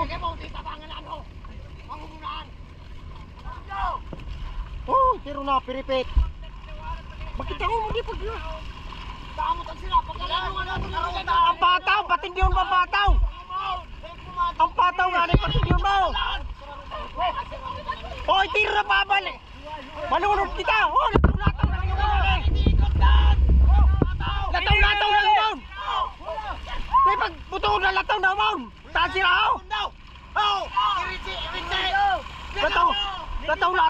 Sige mo, titabangan ano. Mangungunahan. Oh, tiro na piripit. Bakit ako mo di pag Damutan sila. Pagkalanuan natin na. ang pataw, pating yun ba pataw? Ang pataw nga ni pating yun mo. Hoy, tiro na babalik. Malunod kita. Oh, lataw na yung mga. Lataw na yung mga. May pagbuto na lataw na mga. Taas sila ako.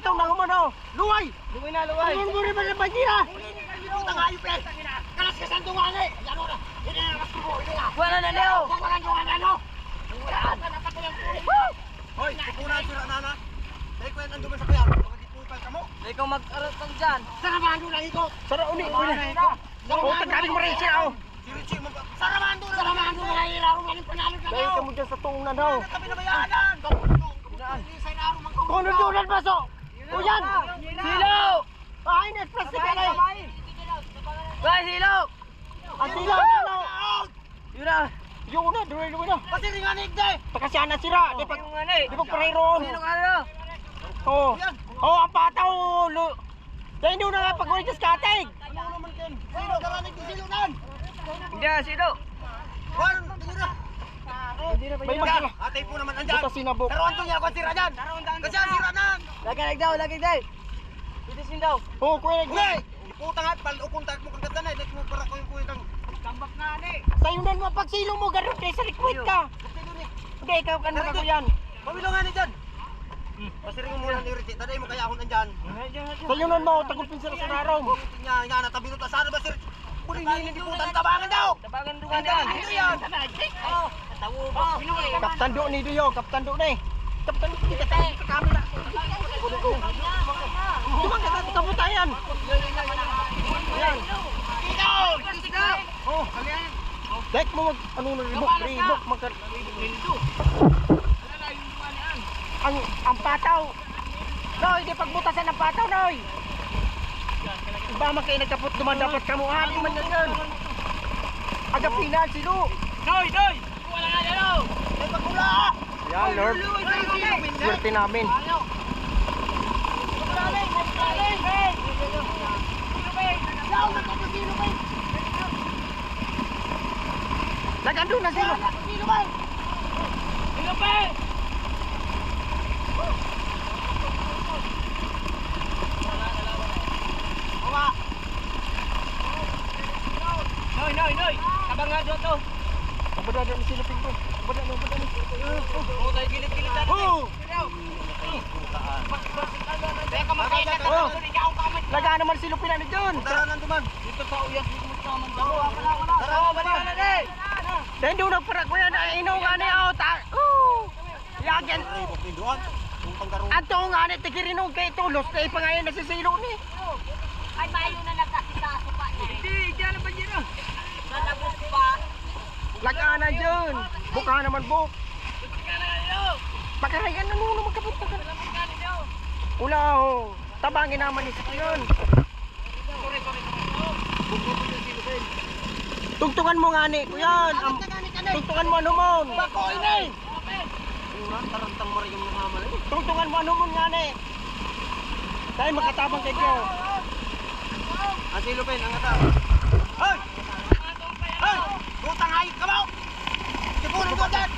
Lataw na mga. Luway. Luway na, luway. Ang muli ba naman nila? Putang hayop eh. Kalas ka saan tungan eh. Yan o na. Yan na nakas ko. Wala na, Leo. Walang tungan ano. Wala na napatulang pulis. Hoy, kukunan sila nana. Dahil ko yan ang duman sa kaya. Magigipupal ka mo. Ikaw mag-aratang dyan. Saramahan doon lang ikaw. Sara uni. Oh, tagaling mo rin siya oh. Si Richie mo ba? Saramahan doon lang ilaro maling panalo ka Dahil ka mo dyan sa tuungan daw. Kami na bayanan. Isay na araw mangkong. Kung nundulan ba so? O yan! Silo! Ay, net-plastic ka na eh! Bay, silo! Ang silaw! Yun na. Yung una, duloy na. Kasi ringanig day. Pakasya na sira. Di pag Yung ano eh. di pag pareroon. Sino ka na? Oo. Oo, ang pataw. Dahil hindi na nga pag-ulit sa skatig. Ano naman ken? Sino karanig yung silunan? Hindi na, silo. Juan, tingura. May magkala. Atay po naman andyan. Buta sinabok. Pero anto niya ako sira dyan. Kasi ang sira na. Lagay daw, lagay daw. Itisin daw. Oo, kuya. Uy! Puta nga, palukong mo kang ganda na. Dahil mo para ko yung kang tambak na ni. Sayunan mo pagsilo mo. Ganun kayo sa liquid ka. Hindi, ikaw ka na ko yan. Pabilungan ni dyan. Pasiring mo muna ni Richie. Taday mo kaya akong andyan. Sayunan mo. Tagulpin sila sa naraw. Nga, natabilot na sana ba si Richie? Kunin niya hindi putan tabangan daw. Tabangan dugan dyan. Ano yan? Kaptan do ni Duyo. Kaptan do na eh. Kaptan do ni Kaptan. Kamera. Dumang ka sa kabutayan. Yan. Oh. Dek mo mag ano na ribok magka ang pataw. Noy, di pagbutasan ng pataw, noy. Iba man kayo nagkapot duman dapat kamuhan man yan. Aga final silo. Noy! Wala nga dyan. May pagula. Yan, Lord. Swerte namin. Nagando na silo. Noy! Tabang nga doon to. Abada ni silo pinto. Abada ni. Oo, tayo gilid-gilid natin. Oh! Teka, makailan ka Oh! na. Laga naman silo pinano doon. Tara nang duman. Dito sa uyas, dito mo sa naman. Tara, balikan na rin. Dahil doon nagparak ko yan. Inaw nga niya. Yagan. Ay, bukong doon. Kung pangkaroon. Ato nga ni tigirinog kay tulos. Kaya pa ngayon nasisilo ni. Ay mayo na nagkasikaso pa niya. Hindi, dyan na ba dyan na? Nalabot pa. Laga na dyan. Buka naman buk. Pakarayan na nuno magkapunta ka. Ula ho. Tabangin naman ni Sito yun. Tugtungan mo nga ni. Kuyan. Tugtungan mo ano mo. Bako ini. Tarantang mo rin yung mga malay. Tugtungan mo ano mo nga ni. Dahil makatabang kay Kyo. Ang silupin, ang ata. Hoy! Hoy! Butang hayop ka mo! Sipunin ko dyan!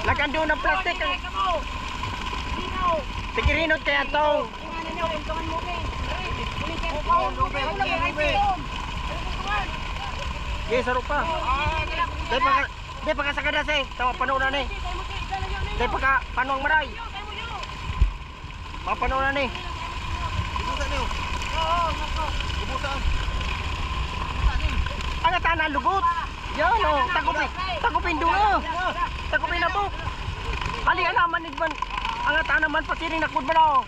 Lagan doon ng plastic. Tigirinod kaya to. Sige, sarap pa. Dahil pa kasagadas eh. Tama panunan eh. Dahil pa ka panuang maray. Mapanunan eh. Ibusan niyo. Ibusan. Ang atanan lugot. Yan o. Takupin doon. Takupin na po. Alian naman nigman. Ang atanan naman pasiring nakud ba na o.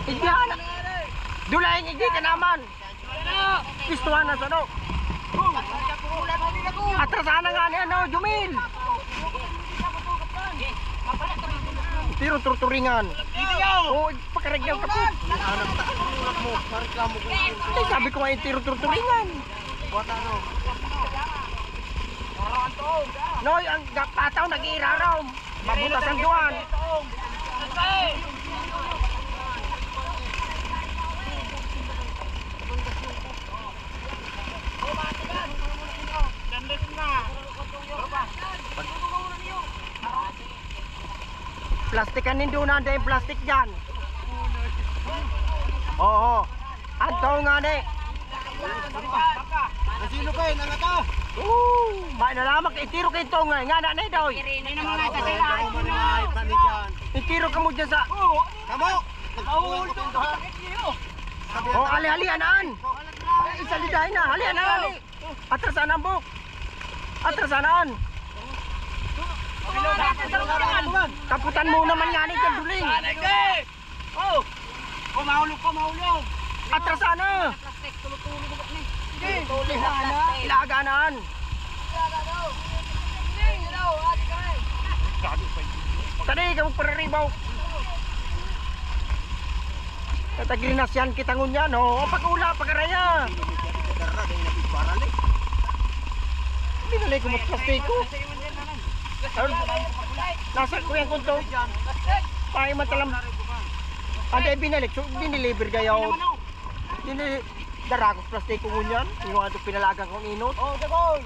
Igyan. Dulaing igi ka naman. Istuhan na sa no. Atrasan na nga niya no, Jumil. Intiro turturingan. Oo, pakaragyaw ka po. Anak ta anak mo, reklamo ko. Ay, sabi ko nga intiro turturingan. Buat ano? Noy, ang pataw nag-iiraraw. Mabutas ang duwan. Plastikan nindo na yung plastik dyan. Oo. Anto nga ni. Asilo pa ang ata. May nalamak itiro kay ito nga. Nga na na ito. Itiro ka mo dyan sa... Kamo. Oh, ali-alianaan. Isa lidahin na. Alianaan. Atrasan ang buk. Atrasanaan. Kaputan mo naman nga ni dyan duling. Mahulog. Atrasana. Ilaganaan. Tadi kamu perribaw. Tatagrinasyan kita ngunyan. Oh, pag-ula, pag-araya. Darah kay napiparal eh. Binalay ko magplastiko. Nasa ko yan kunto. Pahay matalam. Ante binalik. So, diniliver kayo. Dara ko plastiko ngunyan. Yung ato pinalagang kong inot. Oh, dagol.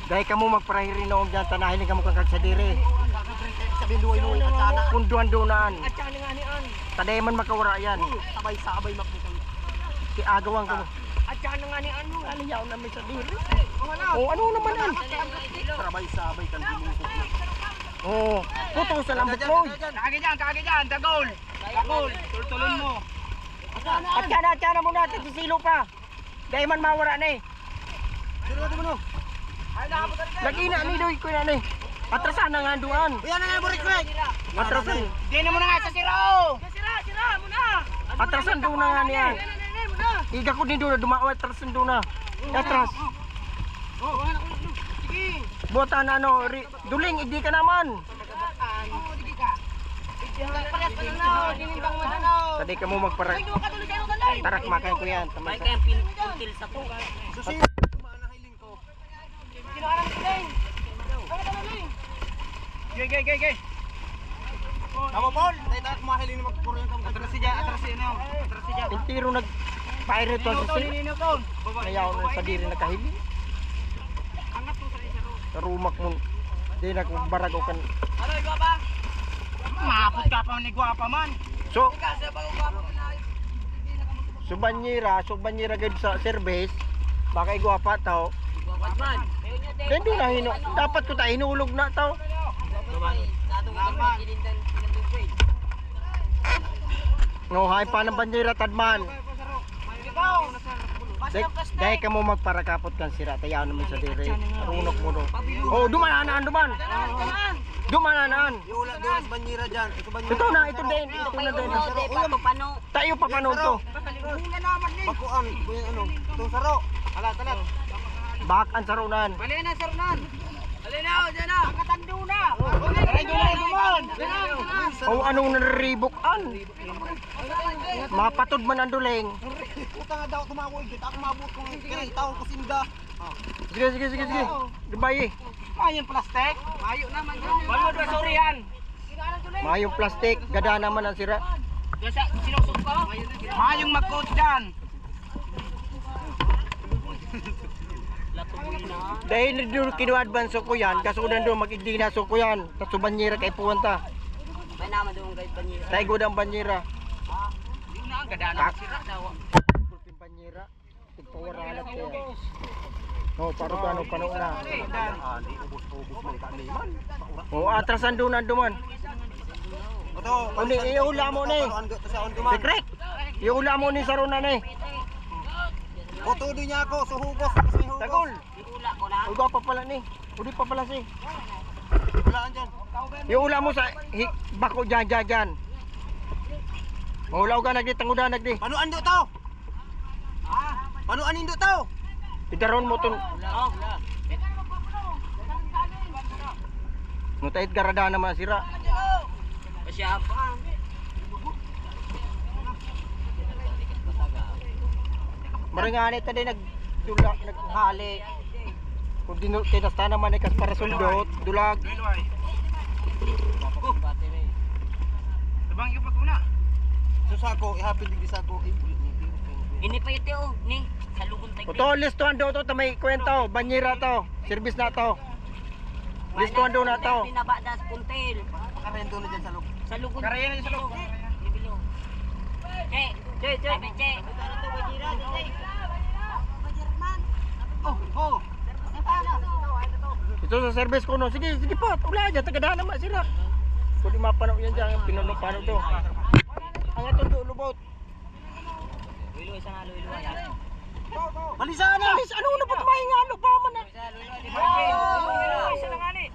Dahil ka mo magparahirin noong dyan. Tanahin ka mo kang kagsadiri. Sabi luoy-luoy at sana. Kunduan-dunan. At saka nga ni an. Taday man makawara yan. Sabay-sabay makbutang. Kiagawang ka mo. At saka nga ni ano. Aliyaw namin sa diri. Oh, ano naman yan? Sabay-sabay kan dimungkot na. Oh, puto sa lambot mo. Kage dyan, dagol. Tultulon mo. At kana mo natin sisilo pa. Dahil man mawara na eh. Sino mo no? Lagi na ni doy ko na ni. Atrasan na nga duan. Yan na nga burik-burik. Atrasan. Di na mo na nga sa sira. Sira mo na. Atrasan do na nga niya. Mo na. Iga ko din do na dumawa atrasan do na. Atras. Oh, sige. Buatan ano, duling idi ka naman. Sige ka. Parehas pa na, dinimbang mo na. Tadi ka mo magpara. Katuloy kayo dalay. Tarak makan ko yan. Tamay sa. Pintil sa po. Susi. Manahiling ko. Kinakarang din. Gay. Tama Paul, tayo tayo kumahiling na magkuryang ka. Atrasi dyan. Intiro nag paire to sa sil. Ninokon. Ayaw na sa diri nakahiling. Angat mo sa isaro. Rumak mo. Di na ko barag kan. Ano, Guapa? Maapot ka pa ni Guapa man. So, Kasi ba Guapa man na? subanyira gid sa service. Baka igwapa tao. Guapa man. Then doon na dapat ko ta hinulog na tao. No, hay pa ng banyera tadman. Dahil ka mo magparakapot kan sira, tayaw naman sa dire. Runok mo no. Oh, dumanaan. Dumanaan. Iula doon sa banyera dyan. Ito banyera. Ito na din. Tayo pa paano to. Bakuan. Kuya ano. Itong saro. Talat. Bakan sa runan. Mali na, sarunan. Alinaw, dyan na. Kakatando na. Duman. Oh, anong nariribukan? Mapatod man ang duling. Puta nga daw tumawoy. Ako mabot kong kira. Itawag ko sinda. Sige. Dibay. Ayun plastic. Mayo naman yun. Balod ba sorry yan? Mayong plastik, gada naman ang sira. Sinusok ko? Mayong mag-coach dyan. Dahil doon kinu-advance ko yan, kasunan doon mag-igdi na ko yan. Tapos banyera kay puwanta. May naman doon guys banyera. Tayo godang banyera. Yun na ang gadana sira daw. Kulping banyera. Tigpawaralat kaya. Oh, paro ano pano na. Ani, ubos man kami man. Oh, atrasan doon na duman. Ito. Uni, iula mo ni. Sekrek. Iula mo ni saruna ni. Oto din niya ako, suhugos. Tagol. Iula ko na. Uga pa pala ni. Udi pa pala si. Walaan dyan. Iula mo sa bako dyan. Maulaw ka nagdi tanguda nagdi. Panuan do to? Panuan indo to? Idaron mo ton. Ngutahit garada naman sira. Masyapang. Maringani tadi nagdulak naghali. Kung kinasta naman ikas para sundot, dulag. Tabang yung pagkuna. Susako, ihapin din sa ako. Ini pa ito oh, ni sa lugon tayo. Oto, listuhan do to, may kwento, banyera to, service na to. Listuhan do na to. Binaba das puntel. Karento na dyan sa loob. Sa lugon. Karaya na dyan sa loob. Bibilo. Che, sabi che. Oh, oh. Ito sa service ko no. Sige, sige pa, ula dyan, tagadaan naman sila. Kung di mapanaw yan dyan, pinunong-panaw do. Ang ito do, lubot. Luiloy sa nga luiloy yan. Balisan na! Alis, ano na pa tumahingalo pa man na. Luiloy sa nga ni.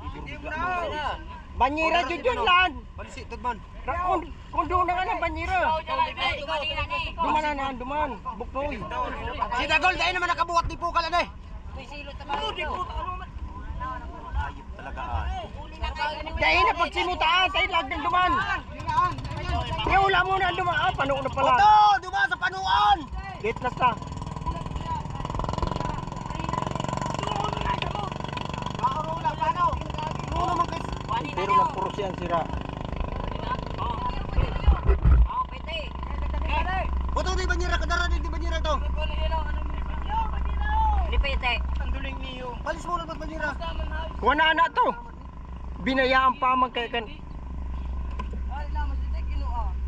Banyera dyan dyan lan. Balisi, Tudman. Kung doon na nga na banyera. Duman. Buknoy. Si Dagol, dahil naman nakabuhat ni Pukal ano eh. Ayop talaga ah. Dahil na pagsimutaan, tayo lag ng duman. Kaya wala mo na ang duman. Ah, panuo na pala. Oto! Duma sa panuan! Gate na sa. Pero ng puro siyang sira. Oto, di banyera, kadara di banyera to. Ini pa ite. Palis mo na ba't banyera? Kuha na to. Binayaan pa man kay kan